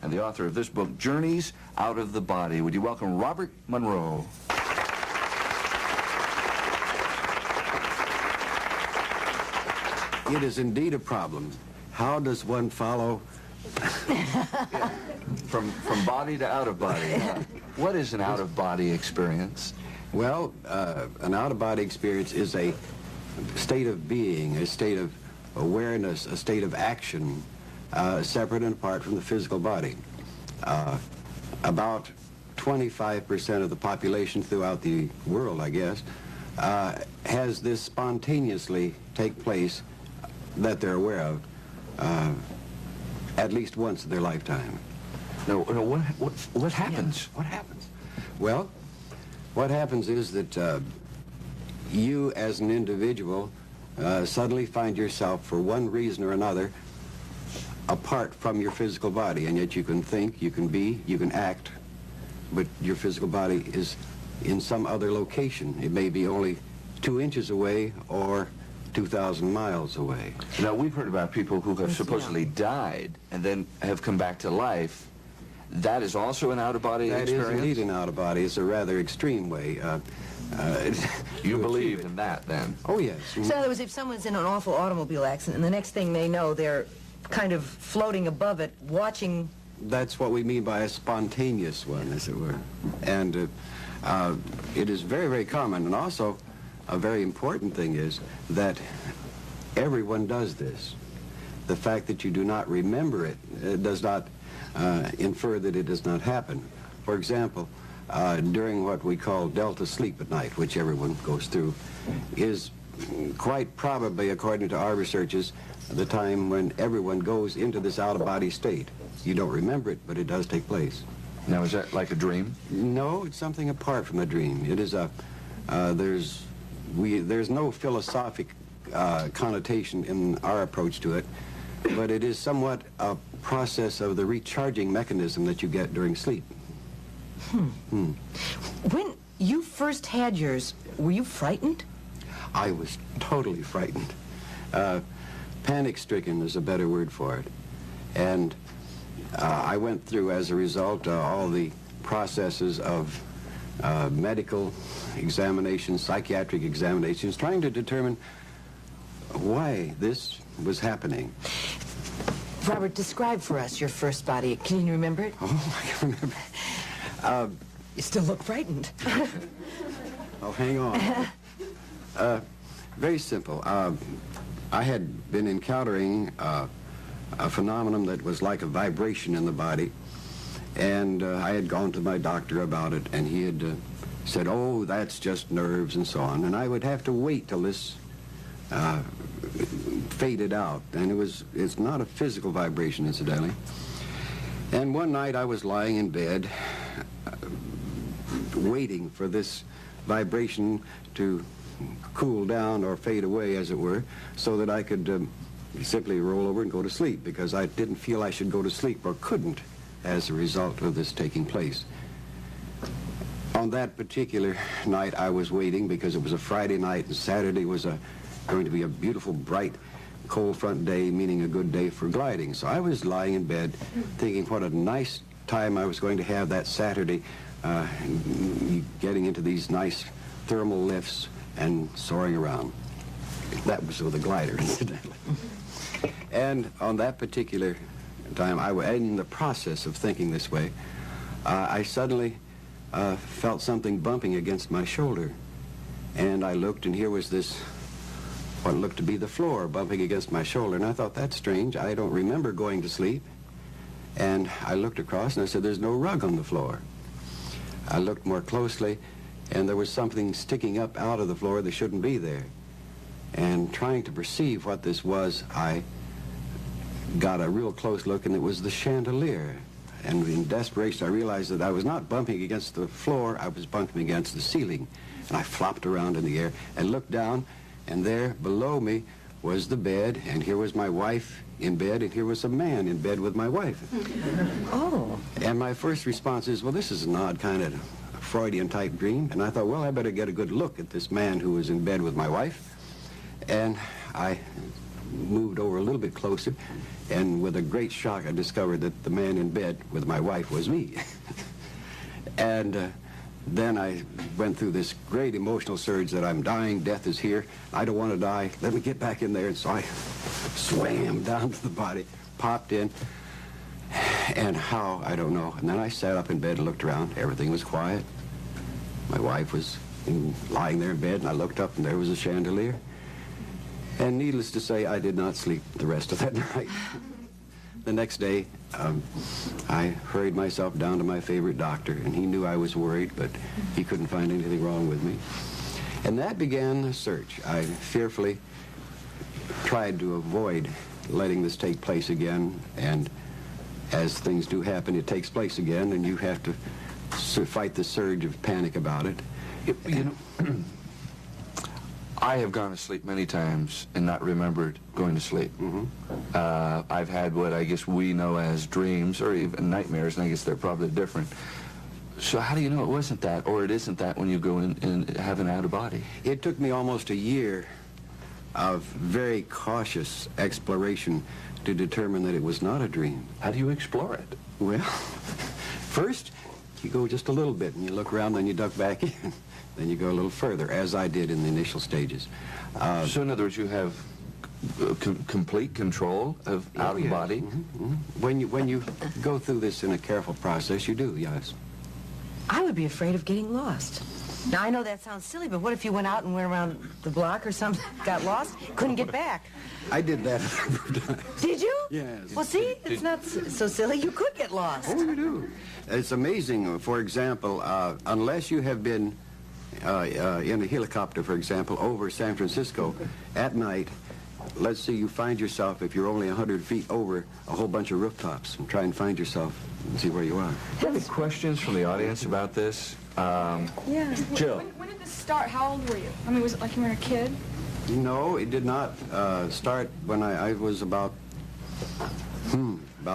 and the author of this book, Journeys Out of the Body. Would you welcome Robert Monroe? It is indeed a problem. How does one follow from body to out of body? What is an out-of-body experience? Well, an out-of-body experience is a state of being, a state of awareness, a state of action, separate and apart from the physical body. About 25% of the population throughout the world, I guess, has this spontaneously take place that they're aware of at least once in their lifetime. No, what happens? Yeah. What happens? Well, what happens is that you as an individual suddenly find yourself, for one reason or another, apart from your physical body, and yet you can think, you can be, you can act, but your physical body is in some other location. It may be only 2 inches away or 2,000 miles away. Now, we've heard about people who have supposedly died and then have come back to life. That is also an out-of-body experience? That is indeed an out-of-body. It's a rather extreme way. You believe in that, then? Oh, yes. So in other words, if someone's in an awful automobile accident and the next thing they know, they're kind of floating above it, watching... That's what we mean by a spontaneous one, as it were. And it is very, very common. And also, a very important thing is that everyone does this. The fact that you do not remember it does not infer that it does not happen. For example, during what we call delta sleep at night, which everyone goes through, is quite probably, according to our researches, the time when everyone goes into this out-of-body state. You don't remember it, but it does take place. Now, is that like a dream? No, it's something apart from a dream. It is a, there's no philosophic connotation in our approach to it, but it is somewhat a process of the recharging mechanism that you get during sleep. When you first had yours, were you frightened? I was totally frightened. Panic-stricken is a better word for it. And I went through, as a result, all the processes of medical examinations, psychiatric examinations, trying to determine why this was happening. Robert, describe for us your first body. Can you remember it? Oh, I can remember. You still look frightened. Oh, hang on. Very simple. I had been encountering a phenomenon that was like a vibration in the body, and I had gone to my doctor about it, and he had said, oh, that's just nerves and so on, and I would have to wait till this faded out, and it's not a physical vibration, incidentally. And one night I was lying in bed waiting for this vibration to cool down or fade away, as it were, so that I could simply roll over and go to sleep, because I didn't feel I should go to sleep, or couldn't, as a result of this taking place. On that particular night I was waiting, because it was a Friday night and Saturday was going to be a beautiful, bright, cold front day, meaning a good day for gliding. So I was lying in bed thinking what a nice time I was going to have that Saturday, getting into these nice thermal lifts and soaring around. That was with a glider, incidentally. And on that particular time, in the process of thinking this way, I suddenly felt something bumping against my shoulder. And I looked, and here was this, what looked to be the floor bumping against my shoulder. And I thought, that's strange. I don't remember going to sleep. And I looked across, and I said, there's no rug on the floor. I looked more closely, and there was something sticking up out of the floor that shouldn't be there. And trying to perceive what this was, I got a real close look, and it was the chandelier. And in desperation, I realized that I was not bumping against the floor, I was bumping against the ceiling. And I flopped around in the air and looked down, and there below me was the bed, and here was my wife in bed, and here was a man in bed with my wife. Oh. And my first response is, well, this is an odd kind of Freudian-type dream. And I thought, well, I better get a good look at this man who was in bed with my wife. And I moved over a little bit closer, and with a great shock, I discovered that the man in bed with my wife was me. And then I went through this great emotional surge that I'm dying, death is here, I don't want to die, let me get back in there. And so I swam down to the body, popped in, and how, I don't know. And then I sat up in bed and looked around. Everything was quiet. My wife was lying there in bed, and I looked up, and there was a chandelier. And needless to say, I did not sleep the rest of that night. The next day, I hurried myself down to my favorite doctor, and he knew I was worried, but he couldn't find anything wrong with me. And that began the search. I fearfully tried to avoid letting this take place again, and as things do happen, it takes place again, and you have to fight the surge of panic about it. You know, I have gone to sleep many times and not remembered going to sleep. I've had what I guess we know as dreams or even nightmares, and I guess they're probably different. So how do you know it wasn't that, or it isn't that when you go in and have an out-of-body? It took me almost a year of very cautious exploration to determine that it was not a dream. How do you explore it? Well, first, you go just a little bit, and you look around, then you duck back in. Then you go a little further, as I did in the initial stages. So in other words, you have complete control of out-of-body? When you go through this in a careful process, you do, yes. I would be afraid of getting lost. Now, I know that sounds silly, but what if you went out and went around the block or something, got lost, couldn't get back? I did that a number of times. Did you? Yes. Well, see, it's not so silly. You could get lost. Oh, you do. It's amazing. For example, unless you have been in a helicopter, for example, over San Francisco at night, let's say you find yourself, if you're only 100 feet over a whole bunch of rooftops, and try and find yourself and see where you are. Any questions from the audience about this? Yeah. Jill. When did this start? How old were you? I mean, was it like you were a kid? No, it did not start when I was about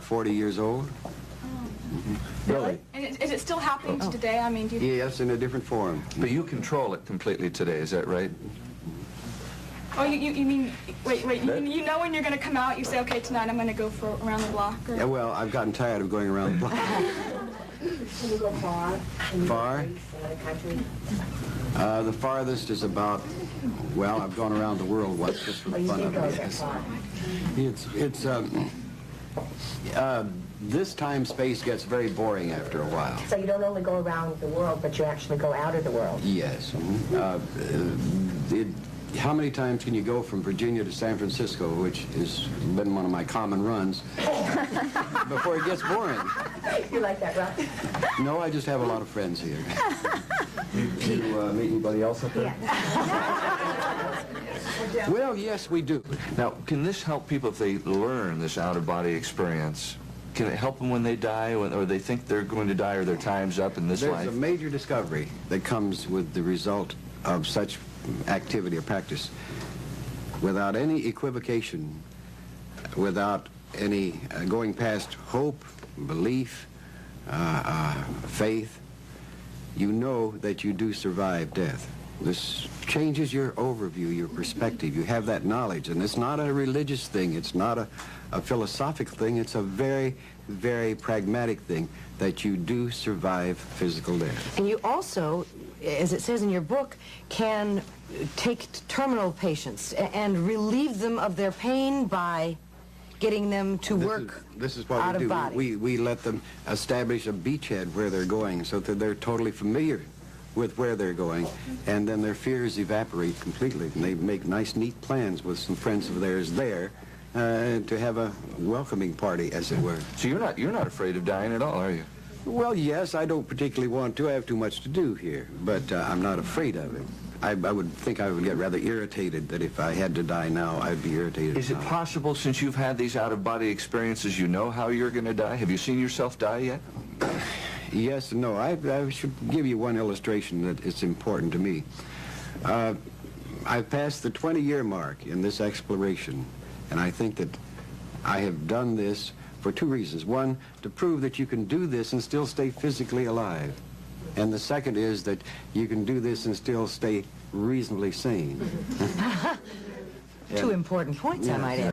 40 years old. Really? And is it still happening to today? I mean, do you... Yes, in a different form. But you control it completely today, is that right? Oh, you mean... Wait, you know when you're going to come out, you say, okay, tonight I'm going to go for around the block? Or... Yeah, well, I've gotten tired of going around the block. Can you go far? Far? The farthest is about, well, I've gone around the world once just for the fun of it. This time-space gets very boring after a while. So you don't only go around the world, but you actually go out of the world. Yes. How many times can you go from Virginia to San Francisco, which has been one of my common runs, before it gets boring? You like that, right? No, I just have a lot of friends here. Did you meet anybody else up there? Yeah. Well, yes, we do. Now, can this help people if they learn this out-of-body experience? Can it help them when they die, or they think they're going to die, or their time's up in this life? There's a major discovery that comes with the result of such activity or practice. Without any equivocation, without any going past hope, belief, faith, you know that you do survive death. This changes your overview, your perspective. You have that knowledge, and it's not a religious thing. It's not a philosophical thing. It's a very, very pragmatic thing, that you do survive physical death. And you also, as it says in your book, can take terminal patients and relieve them of their pain by getting them to work This is what out we of do. body. We let them establish a beachhead where they're going, so that they're totally familiar with where they're going, and then their fears evaporate completely, and they make nice, neat plans with some friends of theirs there to have a welcoming party, as it were. So you're not afraid of dying at all, are you? Well, yes, I don't particularly want to. I have too much to do here, but I'm not afraid of it. I would think I would get rather irritated that if I had to die now, I'd be irritated. Is it possible, since you've had these out-of-body experiences, you know how you're going to die? Have you seen yourself die yet? Yes and no. I should give you one illustration that is important to me. I've passed the 20-year mark in this exploration, and I think that I have done this for two reasons. One, to prove that you can do this and still stay physically alive. And the second is that you can do this and still stay reasonably sane. Two important points, I might add.